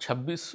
26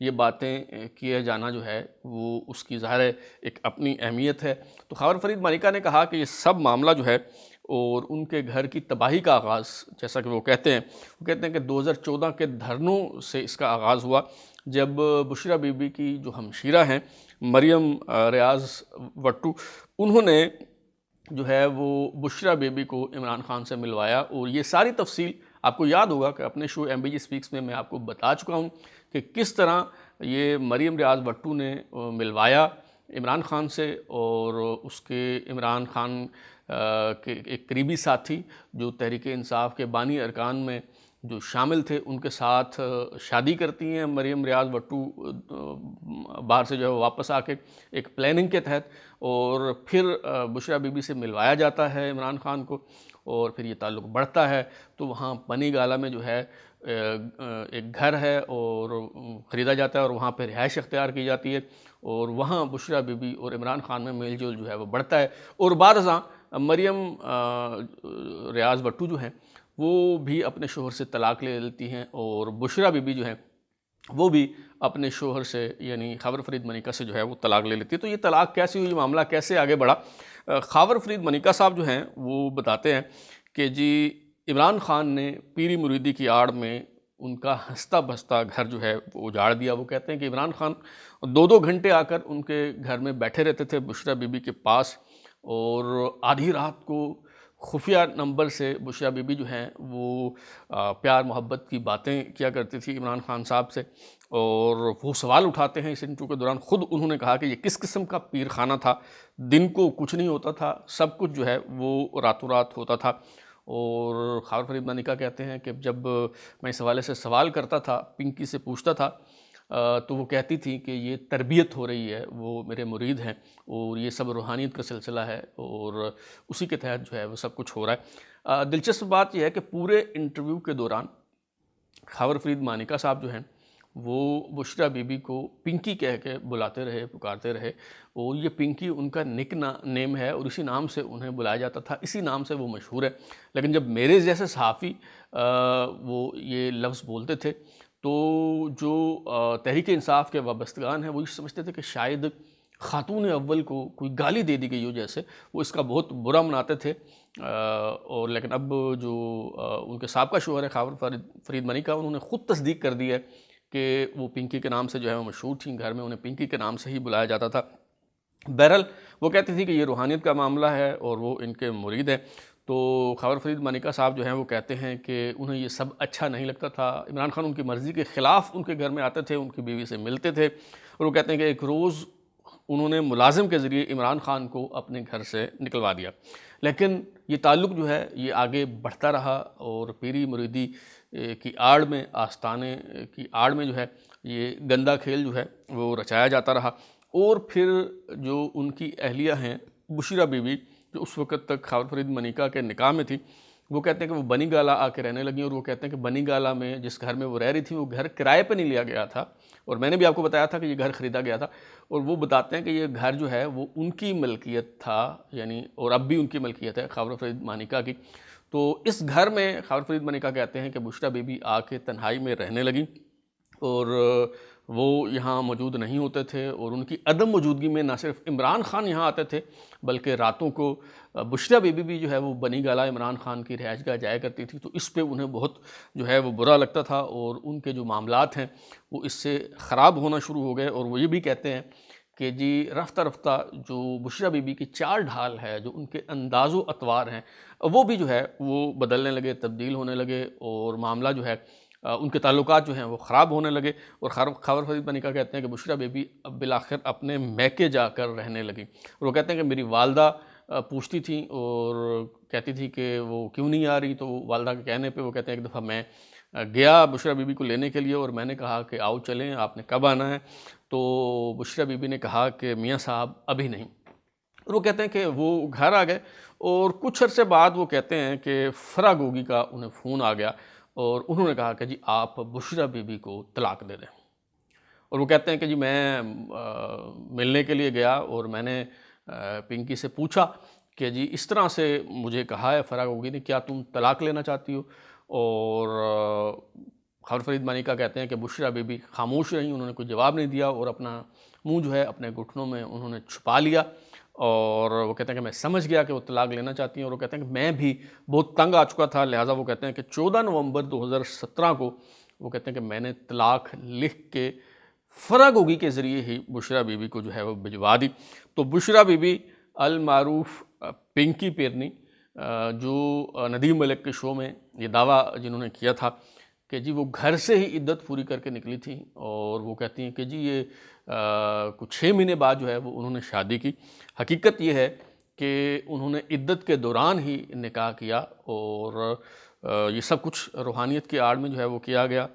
یہ باتیں کیا جانا جو ہے وہ اس کی ظاہر ہے ایک اپنی اہمیت ہے۔ تو خاور فرید ملکہ نے کہا کہ یہ سب معاملہ جو ہے اور ان کے گھر کی تباہی کا آغاز، جیسا کہ وہ کہتے ہیں کہ 2014 کے دھرنوں سے اس کا آغاز ہوا، جب بشریٰ بی بی کی جو ہمشیرہ ہیں مریم ریاض وٹو، انہوں نے جو ہے وہ بشریٰ بی بی کو عمران خان سے ملوایا۔ اور یہ ساری تفصیل آپ کو یاد ہوگا کہ اپنے شو MBG اسپیکس میں آپ کو بتا چکا ہوں کہ کس طرح یہ مریم ریاض وٹو نے ملوایا عمران خان سے، اور اس کے عمران خان کے ایک قریبی ساتھی جو تحریک انصاف کے بانی ارکان میں جو شامل تھے، ان کے ساتھ شادی کرتی ہیں مریم ریاض وٹو باہر سے جو ہے واپس آ کے ایک پلاننگ کے تحت، اور پھر بشریٰ بی بی سے ملوایا جاتا ہے عمران خان کو، اور پھر یہ تعلق بڑھتا ہے۔ تو وہاں بنی گالہ میں جو ہے ایک گھر ہے اور خریدا جاتا ہے، اور وہاں پہ رہائش اختیار کی جاتی ہے، اور وہاں بشریٰ بی بی اور عمران خان میں میل جول جو ہے وہ بڑھتا ہے۔ اور بعد ازاں مریم ریاض وٹو جو ہیں وہ بھی اپنے شوہر سے طلاق لے لیتی ہیں، اور بشریٰ بی بی جو ہیں وہ بھی اپنے شوہر سے یعنی خاور فرید ملکہ سے جو ہے وہ طلاق لے لیتی ہے۔ تو یہ طلاق کیسے ہوئی، معاملہ کیسے آگے بڑھا؟ خاور فرید ملکہ صاحب جو ہیں وہ بتاتے ہیں کہ جی عمران خان نے پیری مریدی کی آڑ میں ان کا ہنستا بستا گھر جو ہے وہ اجاڑ دیا۔ وہ کہتے ہیں کہ عمران خان 2 گھنٹے آ کر ان کے گھر میں بیٹھے رہتے تھے بشریٰ بی بی کے پاس، اور آدھی رات کو خفیہ نمبر سے بشریٰ بی بی جو ہیں وہ پیار محبت کی باتیں کیا کرتی تھی عمران خان صاحب سے، اور وہ سوال اٹھاتے ہیں اس انٹرویو کے دوران۔ خود انہوں نے کہا کہ یہ کس قسم کا پیر خانہ تھا، دن کو کچھ نہیں ہوتا تھا، سب کچھ جو ہے وہ راتوں رات ہوتا تھا۔ اور خاور فرید ملکہ کہتے ہیں کہ جب میں اس حوالے سے سوال کرتا تھا، پنکی سے پوچھتا تھا، تو وہ کہتی تھی کہ یہ تربیت ہو رہی ہے، وہ میرے مرید ہیں، اور یہ سب روحانیت کا سلسلہ ہے، اور اسی کے تحت جو ہے وہ سب کچھ ہو رہا ہے۔ دلچسپ بات یہ ہے کہ پورے انٹرویو کے دوران خاور فرید ملکہ صاحب جو ہیں وہ بشریٰ بی بی کو پنکی کہہ کے بلاتے رہے، پکارتے رہے، اور یہ پنکی ان کا نک نیم ہے، اور اسی نام سے انہیں بلایا جاتا تھا، اسی نام سے وہ مشہور ہے۔ لیکن جب میرے جیسے صحافی وہ یہ لفظ بولتے تھے تو جو تحریک انصاف کے وابستگان ہیں وہ یہ سمجھتے تھے کہ شاید خاتون اول کو کوئی گالی دے دی گئی ہو، جیسے وہ اس کا بہت برا مناتے تھے۔ اور لیکن اب جو ان کے سابقہ شوہر ہے خاور فرید ملکہ، انہوں نے خود تصدیق کر دی ہے کہ وہ پنکی کے نام سے جو ہے وہ مشہور تھیں، گھر میں انہیں پنکی کے نام سے ہی بلایا جاتا تھا۔ بہرحال وہ کہتی تھی کہ یہ روحانیت کا معاملہ ہے اور وہ ان کے مرید ہیں۔ تو خاور فرید ملکہ صاحب جو ہیں وہ کہتے ہیں کہ انہیں یہ سب اچھا نہیں لگتا تھا، عمران خان ان کی مرضی کے خلاف ان کے گھر میں آتے تھے، ان کی بیوی سے ملتے تھے، اور وہ کہتے ہیں کہ ایک روز انہوں نے ملازم کے ذریعے عمران خان کو اپنے گھر سے نکلوا دیا۔ لیکن یہ تعلق جو ہے یہ آگے بڑھتا رہا، اور پیری مریدی کی آڑ میں، آستانے کی آڑ میں جو ہے یہ گندا کھیل جو ہے وہ رچایا جاتا رہا۔ اور پھر جو ان کی اہلیہ ہیں بشریٰ بی بی، جو اس وقت تک خاور فرید ملکہ کے نکاح میں تھی، وہ کہتے ہیں کہ وہ بنی گالہ آ کے رہنے لگیں، اور وہ کہتے ہیں کہ بنی گالہ میں جس گھر میں وہ رہ رہی تھی وہ گھر کرائے پہ نہیں لیا گیا تھا، اور میں نے بھی آپ کو بتایا تھا کہ یہ گھر خریدا گیا تھا۔ اور وہ بتاتے ہیں کہ یہ گھر جو ہے وہ ان کی ملکیت تھا، یعنی اور اب بھی ان کی ملکیت ہے خاور فرید ملکہ کی۔ تو اس گھر میں خاور فرید ملکہ کہتے ہیں کہ بشریٰ بی بی آ کے تنہائی میں رہنے لگیں، اور وہ یہاں موجود نہیں ہوتے تھے، اور ان کی عدم موجودگی میں نہ صرف عمران خان یہاں آتے تھے بلکہ راتوں کو بشریٰ بی بی بھی جو ہے وہ بنی گالہ عمران خان کی رہائش گاہ جایا کرتی تھی۔ تو اس پہ انہیں بہت جو ہے وہ برا لگتا تھا، اور ان کے جو معاملات ہیں وہ اس سے خراب ہونا شروع ہو گئے۔ اور وہ یہ بھی کہتے ہیں کہ جی رفتہ رفتہ جو بشریٰ بی بی کی چال ڈھال ہے، جو ان کے انداز و اطوار ہیں، وہ بھی جو ہے وہ بدلنے لگے، تبدیل ہونے لگے، اور معاملہ جو ہے ان کے تعلقات جو ہیں وہ خراب ہونے لگے۔ اور خاور فرید ملکہ کہتے ہیں کہ بشریٰ بی بی اب بالآخر اپنے میکے جا کر رہنے لگیں، اور وہ کہتے ہیں کہ میری والدہ پوچھتی تھیں اور کہتی تھی کہ وہ کیوں نہیں آ رہی، تو والدہ کے کہنے پہ وہ کہتے ہیں ایک دفعہ میں گیا بشریٰ بی بی کو لینے کے لیے، اور میں نے کہا کہ آؤ چلیں، آپ نے کب آنا ہے؟ تو بشریٰ بی بی نے کہا کہ میاں صاحب ابھی نہیں۔ اور وہ کہتے ہیں کہ وہ گھر آ گئے، اور کچھ عرصے بعد وہ کہتے ہیں کہ فرا گوگی کا انہیں فون آ گیا، اور انہوں نے کہا کہ جی آپ بشریٰ بی بی کو طلاق دے دیں۔ اور وہ کہتے ہیں کہ جی میں ملنے کے لیے گیا، اور میں نے پنکی سے پوچھا کہ جی اس طرح سے مجھے کہا ہے فرا گوگی نے، کیا تم طلاق لینا چاہتی ہو؟ اور خاور فرید مانیکا کہتے ہیں کہ بشریٰ بی بی خاموش رہیں، انہوں نے کوئی جواب نہیں دیا اور اپنا منہ جو ہے اپنے گھٹنوں میں انہوں نے چھپا لیا، اور وہ کہتے ہیں کہ میں سمجھ گیا کہ وہ طلاق لینا چاہتی ہیں، اور وہ کہتے ہیں کہ میں بھی بہت تنگ آ چکا تھا، لہٰذا وہ کہتے ہیں کہ 14 نومبر 2017 کو وہ کہتے ہیں کہ میں نے طلاق لکھ کے فرا گوگی کے ذریعے ہی بشریٰ بی بی کو جو ہے وہ بھجوا دی۔ تو بشریٰ بی بی المعروف پنکی پیرنی، جو ندیم ملک کے شو میں یہ دعویٰ جنہوں نے کیا تھا کہ جی وہ گھر سے ہی عدت پوری کر کے نکلی تھیں، اور وہ کہتی ہیں کہ جی یہ کچھ 6 مہینے بعد جو ہے وہ انہوں نے شادی کی۔ حقیقت یہ ہے کہ انہوں نے عدت کے دوران ہی نکاح کیا، اور یہ سب کچھ روحانیت کی آڑ میں جو ہے وہ کیا گیا۔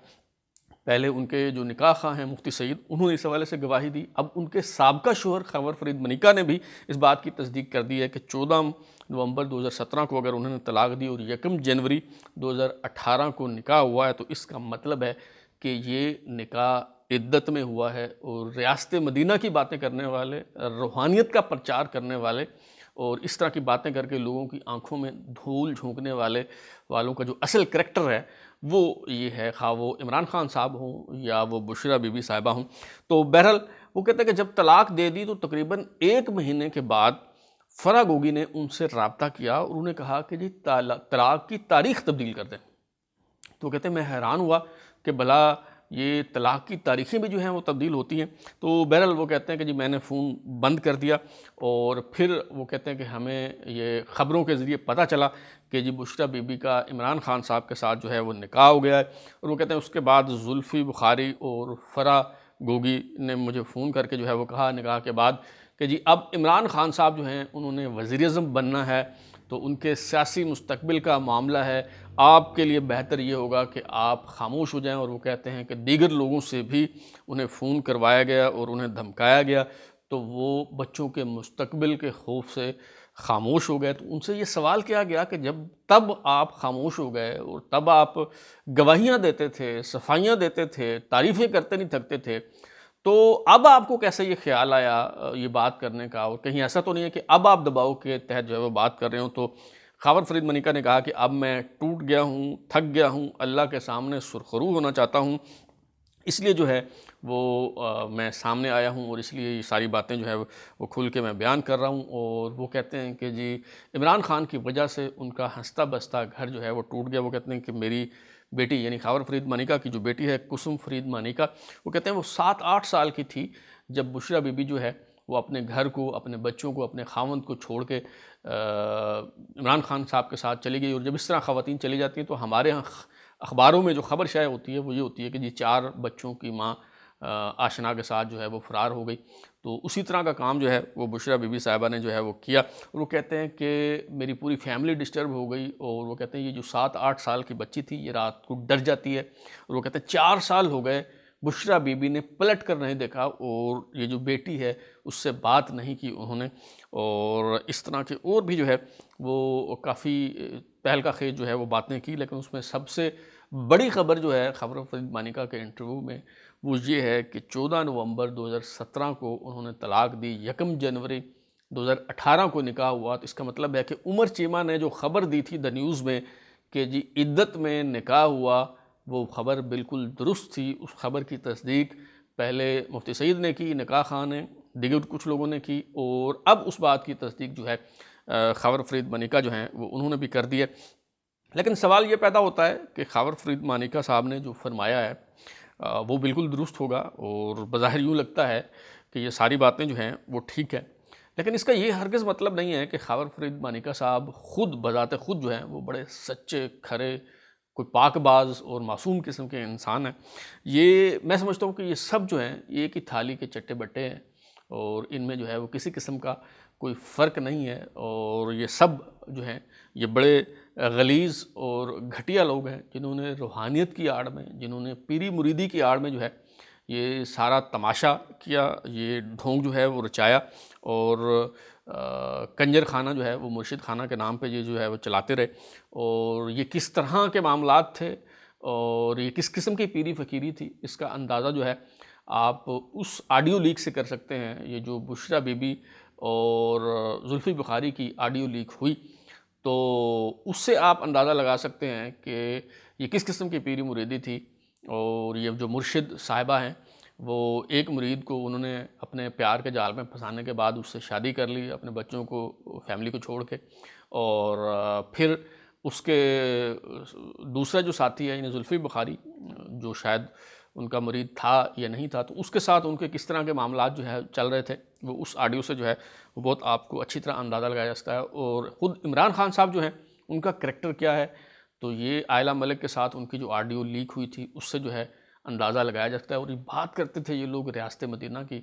پہلے ان کے جو نکاح خواہ ہیں مفتی سعید، انہوں نے اس حوالے سے گواہی دی۔ اب ان کے سابقہ شوہر خاور فرید مانیکا نے بھی اس بات کی تصدیق کر دی ہے کہ 14 نومبر 2017 کو اگر انہوں نے طلاق دی اور 1 جنوری 2018 کو نکاح ہوا ہے، تو اس کا مطلب ہے کہ یہ نکاح عدت میں ہوا ہے، اور ریاست مدینہ کی باتیں کرنے والے، روحانیت کا پرچار کرنے والے، اور اس طرح کی باتیں کر کے لوگوں کی آنکھوں میں دھول جھونکنے والوں کا جو اصل کریکٹر ہے وہ یہ ہے، خواہ وہ عمران خان صاحب ہوں یا وہ بشریٰ بی بی صاحبہ ہوں۔ تو بہرحال وہ کہتے ہیں کہ جب طلاق دے دی تو تقریباً 1 مہینے کے بعد فرا گوگی نے ان سے رابطہ کیا، اور انہوں نے کہا کہ جی طلاق کی تاریخ تبدیل کر دیں۔ تو کہتے ہیں میں حیران ہوا کہ بھلا یہ طلاق کی تاریخیں بھی جو ہیں وہ تبدیل ہوتی ہیں۔ تو بہرحال وہ کہتے ہیں کہ جی میں نے فون بند کر دیا، اور پھر وہ کہتے ہیں کہ ہمیں یہ خبروں کے ذریعے پتہ چلا کہ جی بشریٰ بی بی کا عمران خان صاحب کے ساتھ جو ہے وہ نکاح ہو گیا ہے۔ اور وہ کہتے ہیں اس کے بعد زلفی بخاری اور فرا گوگی نے مجھے فون کر کے جو ہے وہ کہا نکاح کے بعد کہ جی اب عمران خان صاحب جو ہیں انہوں نے وزیر اعظم بننا ہے، تو ان کے سیاسی مستقبل کا معاملہ ہے، آپ کے لیے بہتر یہ ہوگا کہ آپ خاموش ہو جائیں۔ اور وہ کہتے ہیں کہ دیگر لوگوں سے بھی انہیں فون کروایا گیا اور انہیں دھمکایا گیا، تو وہ بچوں کے مستقبل کے خوف سے خاموش ہو گئے۔ تو ان سے یہ سوال کیا گیا کہ جب تب آپ خاموش ہو گئے اور تب آپ گواہیاں دیتے تھے، صفائیاں دیتے تھے، تعریفیں کرتے نہیں تھکتے تھے، تو اب آپ کو کیسے یہ خیال آیا یہ بات کرنے کا؟ اور کہیں ایسا تو نہیں ہے کہ اب آپ دباؤ کے تحت جو ہے وہ بات کر رہے ہوں؟ تو خاور فرید مانیکا نے کہا کہ اب میں ٹوٹ گیا ہوں، تھک گیا ہوں، اللہ کے سامنے سرخرو ہونا چاہتا ہوں، اس لیے جو ہے وہ میں سامنے آیا ہوں، اور اس لیے یہ ساری باتیں جو ہے وہ کھل کے میں بیان کر رہا ہوں۔ اور وہ کہتے ہیں کہ جی عمران خان کی وجہ سے ان کا ہنستا بستا گھر جو ہے وہ ٹوٹ گیا۔ وہ کہتے ہیں کہ میری بیٹی یعنی خاور فرید مانیکا کی جو بیٹی ہے کسم فرید مانیکا، وہ کہتے ہیں وہ 7-8 سال کی تھی جب بشریٰ بی بی جو ہے وہ اپنے گھر کو، اپنے بچوں کو، اپنے خاوند کو چھوڑ کے عمران خان صاحب کے ساتھ چلی گئی۔ اور جب اس طرح خواتین چلی جاتی ہیں تو ہمارے ہاں اخباروں میں جو خبر شائع ہوتی ہے وہ یہ ہوتی ہے کہ جی 4 بچوں کی ماں آشنا کے ساتھ جو ہے وہ فرار ہو گئی۔ تو اسی طرح کا کام جو ہے وہ بشریٰ بی بی صاحبہ نے جو ہے وہ کیا، اور وہ کہتے ہیں کہ میری پوری فیملی ڈسٹرب ہو گئی۔ اور وہ کہتے ہیں یہ جو 7-8 سال کی بچی تھی یہ رات کو ڈر جاتی ہے، اور وہ کہتے ہیں 4 سال ہو گئے بشریٰ بی بی نے پلٹ کر نہیں دیکھا، اور یہ جو بیٹی ہے اس سے بات نہیں کی انہوں نے۔ اور اس طرح کے اور بھی جو ہے وہ کافی تہلکہ خیز جو ہے وہ باتیں کی، لیکن اس میں سب سے بڑی خبر جو ہے خاور فرید مانیکا کے انٹرویو میں وہ یہ ہے کہ 14 نومبر 2017 کو انہوں نے طلاق دی، 1 جنوری 2018 کو نکاح ہوا۔ تو اس کا مطلب ہے کہ عمر چیمہ نے جو خبر دی تھی دا نیوز میں کہ جی عدت میں نکاح ہوا، وہ خبر بالکل درست تھی۔ اس خبر کی تصدیق پہلے مفتی سعید نے کی، نکاح خان نے، دیگر کچھ لوگوں نے کی، اور اب اس بات کی تصدیق جو ہے خاور فرید مانیکا جو ہیں وہ انہوں نے بھی کر دی ہے۔ لیکن سوال یہ پیدا ہوتا ہے کہ خاور فرید مانیکا صاحب نے جو فرمایا ہے وہ بالکل درست ہوگا، اور بظاہر یوں لگتا ہے کہ یہ ساری باتیں جو ہیں وہ ٹھیک ہیں، لیکن اس کا یہ ہرگز مطلب نہیں ہے کہ خاور فرید مانیکا صاحب خود بذات خود جو ہیں وہ بڑے سچے، کھرے، کوئی پاک باز اور معصوم قسم کے انسان ہیں۔ یہ میں سمجھتا ہوں کہ یہ سب جو ہیں ایک ہی تھالی کے چٹے بٹے ہیں، اور ان میں جو ہے وہ کسی قسم کا کوئی فرق نہیں ہے، اور یہ سب جو ہیں یہ بڑے غلیظ اور گھٹیا لوگ ہیں جنہوں نے روحانیت کی آڑ میں، جنہوں نے پیری مریدی کی آڑ میں جو ہے یہ سارا تماشا کیا، یہ ڈھونگ جو ہے وہ رچایا، اور کنجر خانہ جو ہے وہ مرشد خانہ کے نام پہ یہ جو ہے وہ چلاتے رہے۔ اور یہ کس طرح کے معاملات تھے اور یہ کس قسم کی پیری فقیری تھی، اس کا اندازہ جو ہے آپ اس آڈیو لیک سے کر سکتے ہیں۔ یہ جو بشریٰ بی بی اور زلفی بخاری کی آڈیو لیک ہوئی، تو اس سے آپ اندازہ لگا سکتے ہیں کہ یہ کس قسم کی پیری مریدی تھی، اور یہ جو مرشد صاحبہ ہیں وہ ایک مرید کو انہوں نے اپنے پیار کے جال میں پھنسانے کے بعد اس سے شادی کر لی اپنے بچوں کو فیملی کو چھوڑ کے، اور پھر اس کے دوسرا جو ساتھی ہے یعنی زلفی بخاری جو شاید ان کا مرید تھا یا نہیں تھا، تو اس کے ساتھ ان کے کس طرح کے معاملات جو ہے چل رہے تھے وہ اس آڈیو سے جو ہے وہ بہت آپ کو اچھی طرح اندازہ لگایا جا سکتا ہے۔ اور خود عمران خان صاحب جو ہیں ان کا کریکٹر کیا ہے، تو یہ عائلہ ملک کے ساتھ ان کی جو آڈیو لیک ہوئی تھی اس سے جو ہے اندازہ لگایا جا سکتا ہے۔ اور یہ بات کرتے تھے یہ لوگ ریاست مدینہ کی،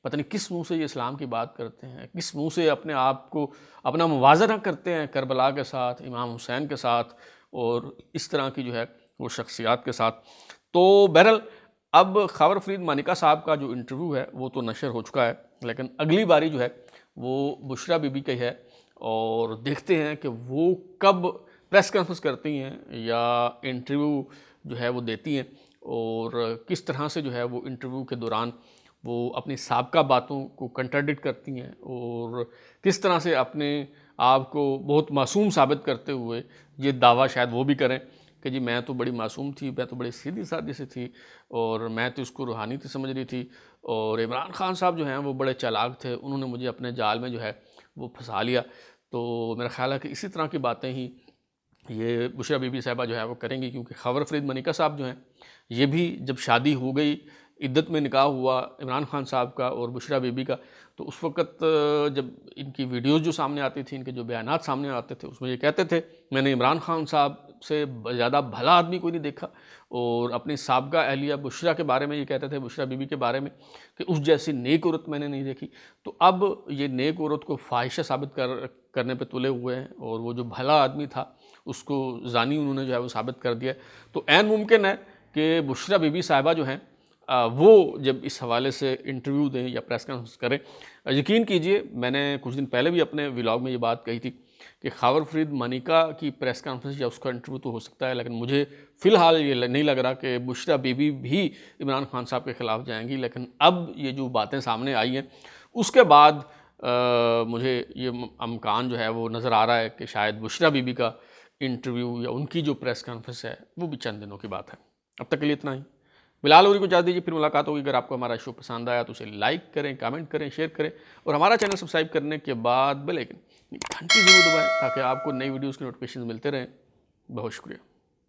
پتہ نہیں کس منہ سے یہ اسلام کی بات کرتے ہیں، کس منہ سے اپنے آپ کو اپنا موازنہ کرتے ہیں کربلا کے ساتھ، امام حسین کے ساتھ اور اس طرح کی جو ہے وہ شخصیات کے ساتھ۔ تو بہرحال اب خاور فرید مانیکا صاحب کا جو انٹرویو ہے وہ تو نشر ہو چکا ہے، لیکن اگلی باری جو ہے وہ بشریٰ بی بی کی ہے، اور دیکھتے ہیں کہ وہ کب پریس کانفرنس کرتی ہیں یا انٹرویو جو ہے وہ دیتی ہیں، اور کس طرح سے جو ہے وہ انٹرویو کے دوران وہ اپنی سابقہ باتوں کو کنٹراڈکٹ کرتی ہیں، اور کس طرح سے اپنے آپ کو بہت معصوم ثابت کرتے ہوئے یہ دعویٰ شاید وہ بھی کریں کہ جی میں تو بڑی معصوم تھی، میں تو بڑی سیدھی سادھی سی تھی، اور میں تو اس کو روحانی تھی سمجھ رہی تھی، اور عمران خان صاحب جو ہیں وہ بڑے چالاک تھے، انہوں نے مجھے اپنے جال میں جو ہے وہ پھنسا لیا۔ تو میرا خیال ہے کہ اسی طرح کی باتیں ہی یہ بشریٰ بی بی صاحبہ جو ہے وہ کریں گی، کیونکہ خاور فرید مانیکا صاحب جو ہیں یہ بھی جب شادی ہو گئی، عدت میں نکاح ہوا عمران خان صاحب کا اور بشریٰ بی بی کا، تو اس وقت جب ان کی ویڈیوز جو سامنے آتی تھی، ان کے جو بیانات سامنے آتے تھے، اس میں یہ کہتے تھے میں نے عمران خان صاحب سے زیادہ بھلا آدمی کوئی نہیں دیکھا، اور اپنی سابقہ اہلیہ بشریٰ کے بارے میں یہ کہتے تھے، بشریٰ بی بی کے بارے میں کہ اس جیسی نیک عورت میں نے نہیں دیکھی۔ تو اب یہ نیک عورت کو فاحشہ ثابت کرنے پہ تلے ہوئے ہیں، اور وہ جو بھلا آدمی تھا اس کو زانی انہوں نے جو ہے وہ ثابت کر دیا۔ تو عین ممکن ہے کہ بشریٰ بی بی صاحبہ جو ہیں وہ جب اس حوالے سے انٹرویو دیں یا پریس کانفرنس کریں، یقین کیجئے میں نے کچھ دن پہلے بھی اپنے ولاگ میں یہ بات کہی تھی کہ خاور فرید مانیکا کی پریس کانفرنس یا اس کا انٹرویو تو ہو سکتا ہے، لیکن مجھے فی الحال یہ نہیں لگ رہا کہ بشریٰ بی بی بھی عمران خان صاحب کے خلاف جائیں گی۔ لیکن اب یہ جو باتیں سامنے آئی ہیں اس کے بعد مجھے یہ امکان جو ہے وہ نظر آ رہا ہے کہ شاید بشریٰ بی بی کا انٹرویو یا ان کی جو پریس کانفرنس ہے وہ بھی چند دنوں کی بات ہے۔ اب تک کے لیے اتنا ہی، بلال ہوری کو اجازت دیجیے، پھر ملاقات ہوگی۔ اگر آپ کو ہمارا شو پسند آیا تو اسے لائک کریں، کامنٹ کریں، شیئر کریں، اور ہمارا چینل سبسکرائب کرنے کے بعد بیل آئکن گھنٹی ضرور دبائیں تاکہ آپ کو نئی ویڈیوز کی نوٹیفیکیشن ملتے رہیں۔ بہت شکریہ۔